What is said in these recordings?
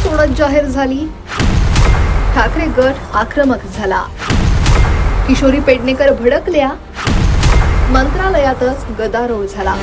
सोडत जाहीर झाली, ठाकरे गट आक्रमक झाला, किशोरी पेडणेकर भडकल्या, मंत्रालयातच गदारोळ झाला.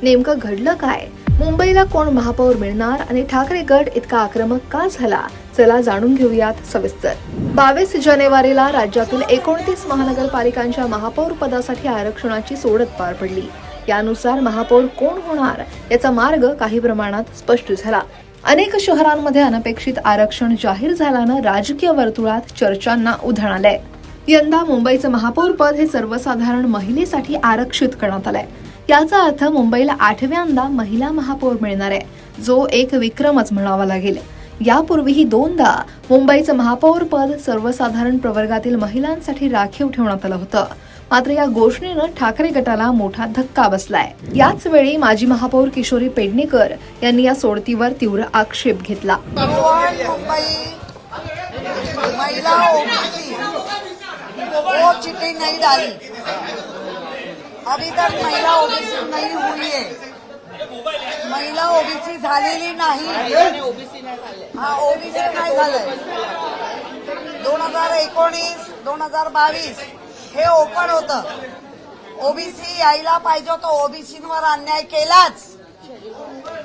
नेमकं घडलं काय? मुंबईला कोण महापौर मिळणार आणि ठाकरे गट इतका आक्रमक का झाला? चला जाणून घेऊयात सविस्तर. 22 जानेवारीला राज्यातील 29 महानगरपालिकांच्या महापौर पदासाठी आरक्षणाची सोडत पार पडली. यानुसार महापौर कोण होणार याचा मार्ग काही प्रमाणात स्पष्ट झाला. अनेक शहरांमध्ये अनपेक्षित आरक्षण जाहीर झाल्यानं राजकीय वर्तुळात चर्चांना उधाण आलंय. यंदा मुंबईचं महापौर पद हे सर्वसाधारण महिलेसाठी आरक्षित करण्यात आलंय. याचा अर्थ मुंबईला 8व्यांदा महिला महापौर मिळणार आहे, जो एक विक्रमच म्हणावा लागेल. यापूर्वीही 2दा मुंबईचं महापौर पद सर्वसाधारण प्रवर्गातील महिलांसाठी राखीव ठेवण्यात आलं होतं. मात्र या घोषणेनं ठाकरे गटाला मोठा धक्का बसलाय. याच वेळी माजी महापौर किशोरी पेडणेकर यांनी या सोडतीवर तीव्र आक्षेप घेतला. महिला ओबीसी वो चिट्ठी नहीं डाली, अभी तक महिला ओबीसी नहीं हुई है, महिला ओबीसी झालेली नाही. हा ओबीसी नाही झालंय. 2019 2022 हे ओपन होतं. ओबीसी यायला पाहिजे तो ओबीसीवर अन्याय केलाच.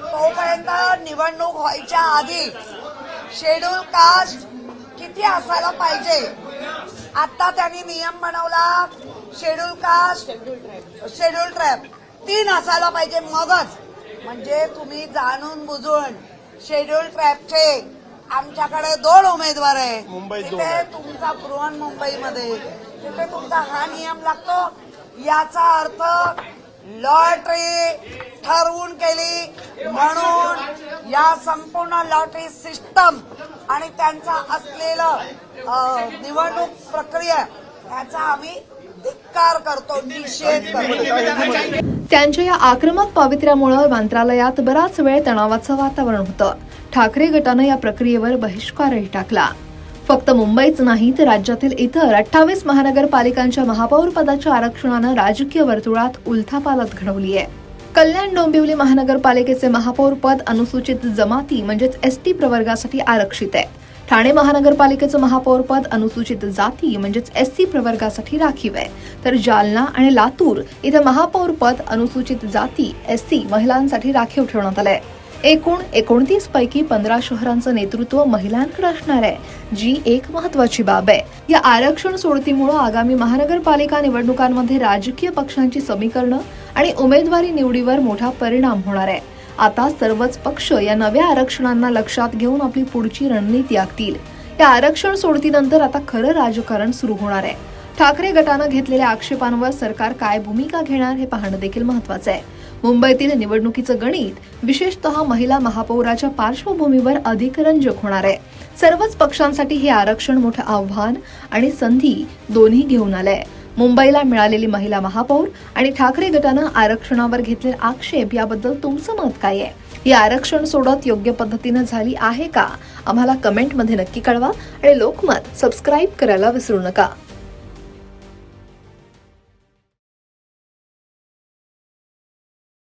तोपर्यंत निवडणूक व्हायच्या आधी शेड्यूल कास्ट किती असायला पाहिजे. आता त्यांनी नियम बनवला, शेड्यूल कास्ट शेड्यूल ट्राइब 3 असायला पाहिजे मगच. म्हणजे तुम्ही जाणून बुजून शेड्यूल ट्राइबचे आमच्याकडे 2 उमेदवार आहे, तिथे तुमचा बृहन्मुंबईमध्ये तिथे तुमचा हा नियम लागतो. याचा अर्थ लॉटरी ठरवून केली म्हणून या संपूर्ण लॉटरी सिस्टम आणि त्यांचा असलेलं निवडणूक प्रक्रिया याचा आम्ही धिक्कार करतो, निषेध करतो. त्यांच्या या आक्रमक पावित्र्यामुळे मंत्रालयात बराच वेळ तणावाचं वातावरण होतं. ठाकरे गटानं या प्रक्रियेवर बहिष्कारही टाकला. फक्त मुंबईच नाही तर राज्यातील इतर 28 महानगरपालिकांच्या महापौर पदाच्या आरक्षणानं राजकीय वर्तुळात उलथापालथ घडवली आहे. कल्याण डोंबिवली महानगरपालिकेचे महापौर पद अनुसूचित जमाती म्हणजेच एसटी प्रवर्गासाठी आरक्षित आहे. ठाणे महानगरपालिकेचं महापौर पद अनुसूचित जाती म्हणजेच एससी प्रवर्गासाठी राखीव आहे. तर जालना आणि लातूर इथं महापौर पद अनुसूचित जाती एससी महिलांसाठी राखीव ठेवण्यात आलंय. एकूण 29 पैकी 15 शहरांचं नेतृत्व महिलांकडे असणार आहे, जी एक महत्वाची बाब आहे. या आरक्षण सोडतीमुळे आगामी महानगरपालिका निवडणुकांमध्ये राजकीय पक्षांची समीकरणं आणि उमेदवारी निवडीवर मोठा परिणाम होणार आहे. आता सर्वच पक्ष या नव्या आरक्षणांना लक्षात घेऊन आपली पुढची रणनीती आखतील. या आरक्षण सोडतीनंतर आता खरं राजकारण सुरू होणार आहे. ठाकरे गटानं घेतलेल्या आक्षेपांवर सरकार काय भूमिका घेणार हे पाहणं देखील महत्वाचं आहे. मुंबईतील निवडणुकीचं गणित विशेषतः महिला महापौराच्या पार्श्वभूमीवर अधिक रंजक होणार आहे. सर्वच पक्षांसाठी हे आरक्षण मोठं आव्हान आणि संधी दोन्ही घेऊन आलंय. मुंबईला मिळालेली महिला महापौर आणि ठाकरे गटानं आरक्षणावर घेतलेले आक्षेप याबद्दल तुमचं मत काय आहे? ही आरक्षण सोडत योग्य पद्धतीनं झाली आहे का? आम्हाला कमेंटमध्ये नक्की कळवा आणि लोकमत सबस्क्राईब करायला विसरू नका.